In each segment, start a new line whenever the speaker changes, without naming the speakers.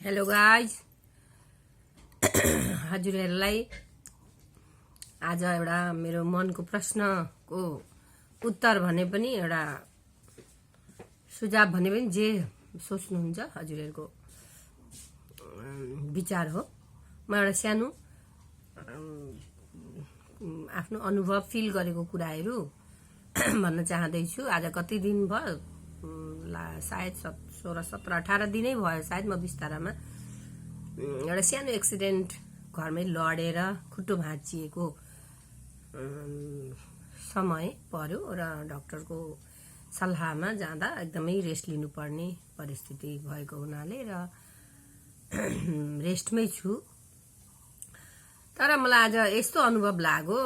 Hello guys हजुरहरूलाई आज एउटा मेरो मनको प्रश्नको उत्तर भने पनि एउटा सुझाव भने पनि जे सोच्नुहुन्छ हजुरहरूको विचार हो। म एउटा सानो आफ्नो अनुभव फिल गरेको कुराहरू भन्न चाहदैछु। आज कति दिन भयो, सायद 16, 17, 18 दिनै भयो सायद म बिस्तारामा एउटा सानो एक्सिडेन्ट घरमै लडेर खुट्टो भाँचिएको समय पर्यो र डाक्टरको सल्लाहमा जाँदा एकदमै रेस्ट लिनुपर्ने परिस्थिति भएको हुनाले र रेस्टमै छु। तर मलाई आज यस्तो अनुभव लाग्यो,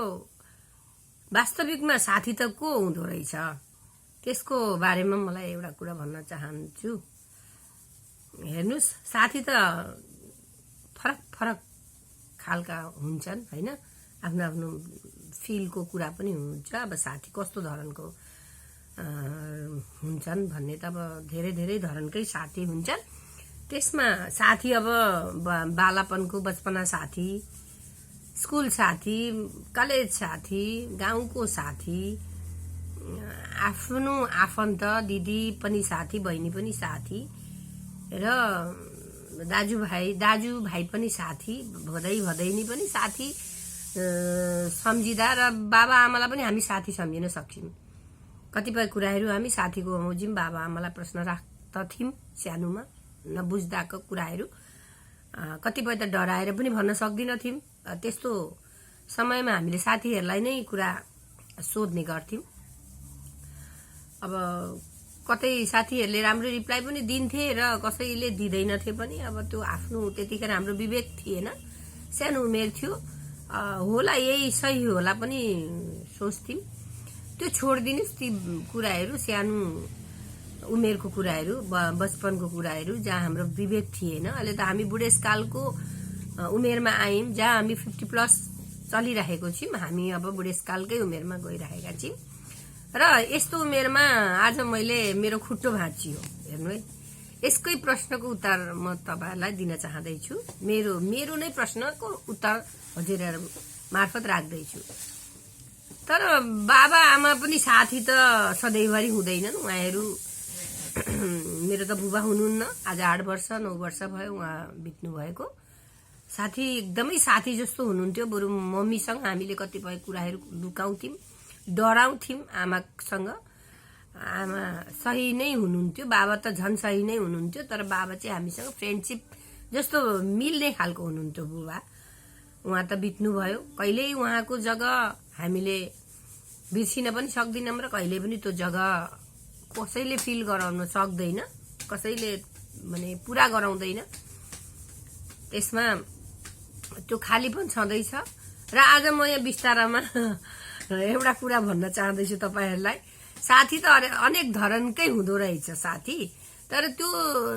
वास्तविकमा साथी त को हुँदो रहेछ त्यसको बारेमा मलाई एउटा कुरा भन्न चाहन्छु। हेर्नुस्, साथी त फरक फरक खालका हुन्छन् हैन, आफ्नो आफ्नो फिलको कुरा पनि हुन्छ। अब साथी कस्तो धरनको हुन्छन् भन्ने त अब धेरै धेरै धरनकै साथी हुन्छन्। त्यसमा साथी अब बालापनको बचपना साथी, स्कुल साथी, कलेज साथी, गाउँको साथी, आफ्नो आफन्त दिदी पनि साथी, बहिनी पनि साथी र दाजुभाइ पनि साथी, भदैनी पनि साथी सम्झिँदा र बाबा आमालाई पनि हामी साथी सम्झिन सक्छौँ। कतिपय कुराहरू हामी साथीको बमोजिम बाबा आमालाई प्रश्न राख्दथ्यौँ सानोमा, नबुझ्दाको कुराहरू कतिपय त डराएर पनि भन्न सक्दिनथ्यौँ। त्यस्तो समयमा हामीले साथीहरूलाई नै कुरा सोध्ने गर्थ्यौँ। अब कतै साथीहरूले राम्रो रिप्लाई पनि दिन्थे र कसैले दिँदैनथे पनि। अब त्यो आफ्नो त्यतिखेर हाम्रो विवेक थिएन, सानो उमेर थियो, होला यही सही होला पनि सोच्थ्यौँ। त्यो छोडिदिनुहोस् ती कुराहरू, सानो उमेरको कुराहरू, बचपनको कुराहरू जहाँ हाम्रो विवेक थिएन। अहिले त हामी बुढेसकालको उमेरमा आयौँ, जहाँ हामी 50+ चलिरहेको छौँ। हामी अब बुढेसकालकै उमेरमा गइरहेका छौँ र यस्तो उमेरमा आज मैले मेरो खुट्टो भाँचियो। हेर्नु है, यसकै प्रश्नको उत्तर म तपाईहरुलाई दिन चाहदैछु। मेरो नै प्रश्नको उत्तर हजुरहरु मार्फत राख्दैछु। तर बाबा आमा पनि साथी त सधैँभरि हुँदैनन्। उहाँहरू मेरो त बुबा हुनुहुन्न, आज 8 वर्ष 9 वर्ष भयो उहाँ बित्नु भएको। साथी एकदमै साथी जस्तो हुनुहुन्थ्यो। बरु मम्मीसँग हामीले कतिपय कुराहरू लुकाउँथ्यौँ, डराउँथ्यौँ आमासँग। आमा सही नै हुनुहुन्थ्यो, बाबा त झन् सही नै हुनुहुन्थ्यो। तर बाबा चाहिँ हामीसँग फ्रेन्डसिप जस्तो मिल्ने खालको हुनुहुन्थ्यो बुबा। उहाँ त बित्नु भयो। कहिल्यै उहाँको जग्गा हामीले बिर्सिन पनि सक्दैनौँ र कहिल्यै पनि त्यो जग्गा कसैले फिल गराउन सक्दैन, कसैले माने पुरा गराउँदैन। त्यसमा त्यो खालीपन छँदैछ। र आज म यहाँ बिस्तारामा एउटा कुरा भन्न चाहदैछु तपाईहरुलाई। साथी त अनेक धरनकै हुँदो रहेछ साथी। तर त्यो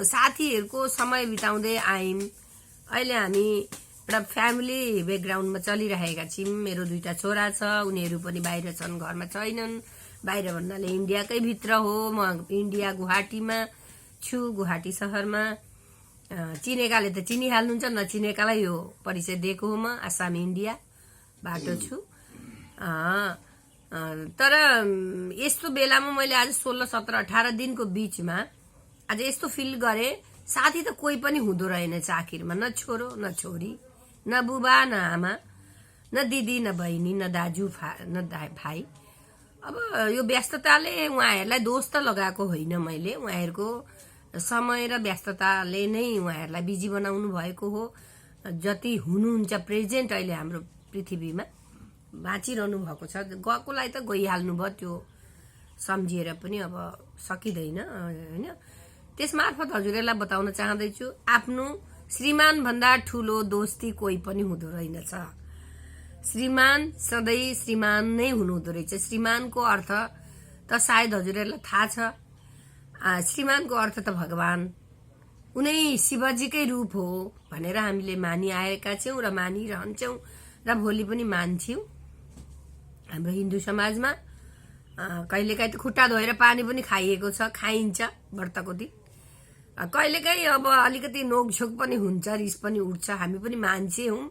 साथीहरुको समय बिताउँदै आयौं। अहिले हामी एउटा फ्यामिली ब्याकग्राउन्डमा चलिरहेका छौँ। मेरो 2टा छोरा छ, उनीहरू पनि बाहिर छन्, घरमा छैनन्। बाहिर भन्नाले इन्डियाकै भित्र हो। म इन्डिया गुवाहाटीमा छु, गुवाहाटी शहरमा। चिनेकाले त चिनिहाल्नुहुन्छ, नचिनेकालाई यो परिचय दिएको हो। म आसाम इन्डिया बाटो छु। तर यस्तो बेलामा मैले आज 16, 17, 18 दिनको बीचमा आज यस्तो फिल गरे, साथी त कोही पनि हुँदो रहेनछ आखिरमा। न छोरो न छोरी, न बुबा न आमा, न दिदी न बहिनी, न दाजु न भाइ। अब यो व्यस्तताले उहाँहरूलाई दोष त लगाएको होइन मैले। उहाँहरूको समय र व्यस्तताले नै उहाँहरूलाई बिजी बनाउनु भएको हो। जति हुनुहुन्छ प्रेजेन्ट अहिले हाम्रो पृथ्वीमा बाँचिरहनु भएको छ। गएकोलाई त गइहाल्नु भयो, त्यो सम्झिएर पनि अब सकिँदैन हैन। त्यसमार्फत हजुरहरूलाई बताउन चाहदैछु, आफ्नो श्रीमान भन्दा ठुलो दोस्ती कोही पनि हुँदो रहेनछ। श्रीमान सधैँ श्रीमान नै हुनुहुँदो रहेछ। श्रीमानको अर्थ त सायद हजुरहरूलाई थाहा छ। श्रीमानको अर्थ त भगवान, उनै शिवजीकै रूप हो भनेर हामीले मानिआएका छौँ र मानिरहन्छौँ र भोलि पनि मान्छौँ। हाम्रो हिन्दू समाजमा कहिलेकाहीँ त खुट्टा धोएर पानी पनि खाइएको छ, खाइन्छ व्रतको दिन। कहिलेकाहीँ अब अलिकति नोकझोक पनि हुन्छ, रिस पनि उठ्छ। हामी पनि मान्छे हौँ,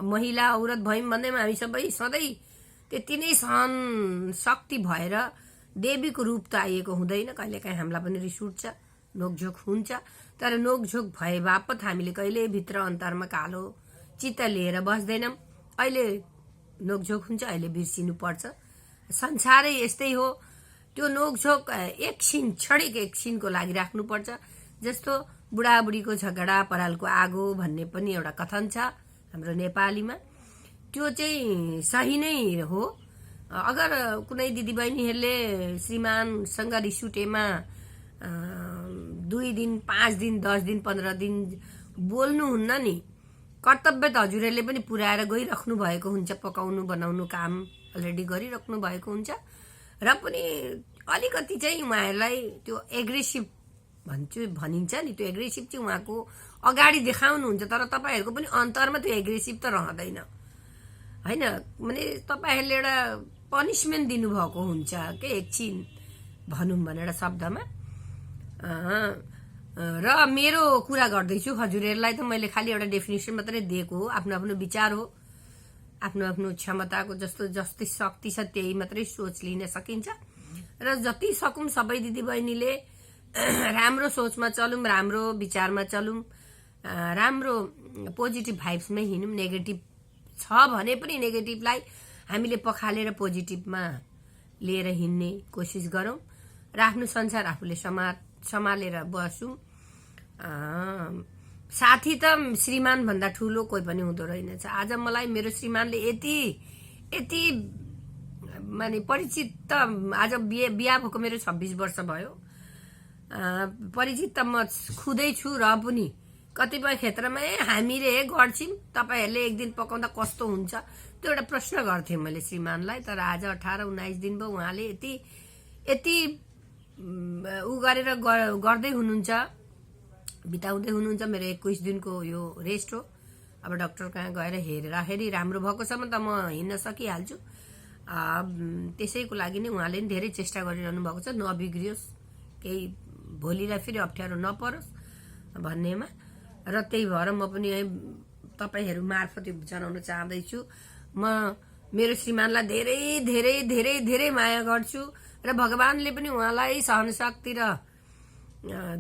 महिला औरत भयौँ भन्दैमा हामी सबै सधैँ त्यति नै सहन शक्ति भएर देवीको रूप त आइएको हुँदैन। कहिलेकाहीँ हामीलाई पनि रिस उठ्छ, नोकझोक हुन्छ। तर नोकझोक भए बापत हामीले कहिले भित्र अन्तरमा कालो चित्त लिएर बस्दैनौँ। अहिले नोकझोक हुन्छ, अहिले बिर्सिनु पर्छ। संसारै यस्तै हो। त्यो नोकझोक एकछिन, क्षणिक एकछिनको लागि राख्नुपर्छ। जस्तो बुढाबुढीको झगडा परालको आगो भन्ने पनि एउटा कथन छ हाम्रो नेपालीमा। त्यो चाहिँ सही नै हो। अगर कुनै दिदीबहिनीहरूले श्रीमानसँग रिस उठेमा 2 दिन, 5 दिन, 10 दिन, 15 दिन बोल्नुहुन्न नि। कर्तव्य त हजुरहरूले पनि पुर्याएर गइराख्नु भएको हुन्छ। पकाउनु बनाउनु काम अलरेडी गरिराख्नु भएको हुन्छ। र पनि अलिकति चाहिँ उहाँहरूलाई त्यो एग्रेसिभ भनिन्छ नि, त्यो एग्रेसिभ चाहिँ उहाँको अगाडि देखाउनुहुन्छ। तर तपाईँहरूको पनि अन्तरमा त्यो एग्रेसिभ त रहँदैन होइन। माने तपाईँहरूले एउटा पनिसमेन्ट दिनुभएको हुन्छ के, एकछिन भनौँ भने एउटा शब्दमा। र मेरो कुरा गर्दैछु, हजुरहरूलाई त मैले खालि एउटा डेफिनेसन मात्रै दिएको हो। आफ्नो आफ्नो विचार हो, आफ्नो आफ्नो क्षमताको जस्तै शक्ति छ त्यही मात्रै सोच लिन सकिन्छ। र जति सकौँ सबै दिदीबहिनीले राम्रो सोचमा चलौँ, राम्रो विचारमा चलौँ, राम्रो पोजिटिभ भाइब्समै हिँडौँ। नेगेटिभ छ भने पनि नेगेटिभलाई हामीले पखालेर पोजिटिभमा लिएर हिँड्ने कोसिस गरौँ र आफ्नो संसार आफूले सम्हालेर बसौँ। साथी त श्रीमान भन्दा ठुलो कोही पनि हुँदो रहेनछ। आज मलाई मेरो श्रीमानले यति माने परिचित त, आज बिहा भएको मेरो 26 वर्ष भयो। परिचित त म खुदै छु। र पनि कतिपय क्षेत्रमा हामीले गर्छौँ, तपाईँहरूले एक दिन पकाउँदा कस्तो हुन्छ त्यो एउटा प्रश्न गर्थेँ मैले श्रीमानलाई। तर आज 18-19 दिन भयो उहाँले यति उ गरेर गर्दै हुनुहुन्छ, बिताउँदै हुनुहुन्छ। मेरो 21 दिनको यो रेस्ट हो। अब डाक्टर कहाँ गएर हेर्दाखेरि राम्रो भएकोसम्म त म हिँड्न सकिहाल्छु। त्यसैको लागि नै उहाँले नि धेरै चेष्टा गरिरहनु भएको छ, नबिग्रियोस्, केही भोलिलाई फेरि अप्ठ्यारो नपरोस् भन्नेमा। र त्यही भएर म पनि तपाईँहरू मार्फत जनाउन चाहदैछु, म मेरो श्रीमानलाई धेरै धेरै धेरै धेरै माया गर्छु। र भगवानले पनि उहाँलाई सहनशक्ति र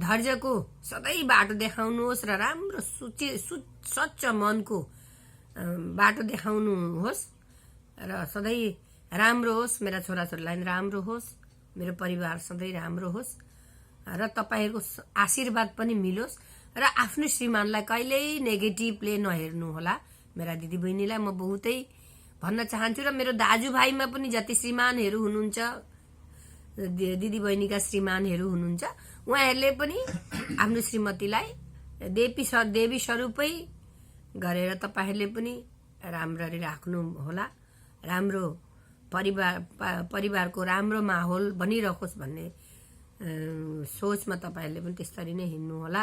धैर्यको सधैँ बाटो देखाउनुहोस् र राम्रो सच्च मनको बाटो देखाउनुहोस् र सधैँ राम्रो होस्। मेरा छोराछोरीलाई राम्रो होस्, मेरो परिवार सधैँ राम्रो होस् र तपाईँहरूको आशीर्वाद पनि मिलोस्। र आफ्नो श्रीमानलाई कहिल्यै नेगेटिभले नहेर्नु होला। मेरा दिदीबहिनीलाई म बहुतै भन्न चाहन्छु। र मेरो दाजुभाइमा पनि जति श्रीमानहरू हुनुहुन्छ, दिदीबहिनीका श्रीमानहरू हुनुहुन्छ, उहाँहरूले पनि आफ्नो श्रीमतीलाई देवी स्वरूपै गरेर तपाईँहरूले पनि राम्ररी राख्नु होला। राम्रो परिवारको राम्रो माहौल बनिरहोस् भन्ने सोचमा तपाईँहरूले पनि त्यसरी नै हिँड्नु होला।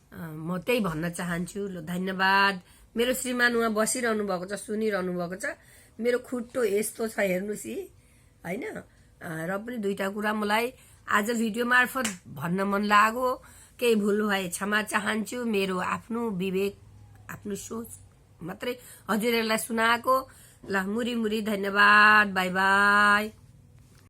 म त्यही भन्न चाहन्छु। ल, धन्यवाद। मेरो श्रीमान उहाँ बसिरहनु भएको छ, सुनिरहनु भएको छ। मेरो खुट्टो यस्तो छ हेर्नुहोस् होइन। र पनि 2टा कुरा मलाई आज भिडियो मार्फत भन्न मन लाग्यो। केही भुल भए क्षमा चाहन्छु। मेरो आफ्नो विवेक, आफ्नो सोच मात्रै हजुरहरूलाई सुनाएको। ल, मुरी धन्यवाद। By by.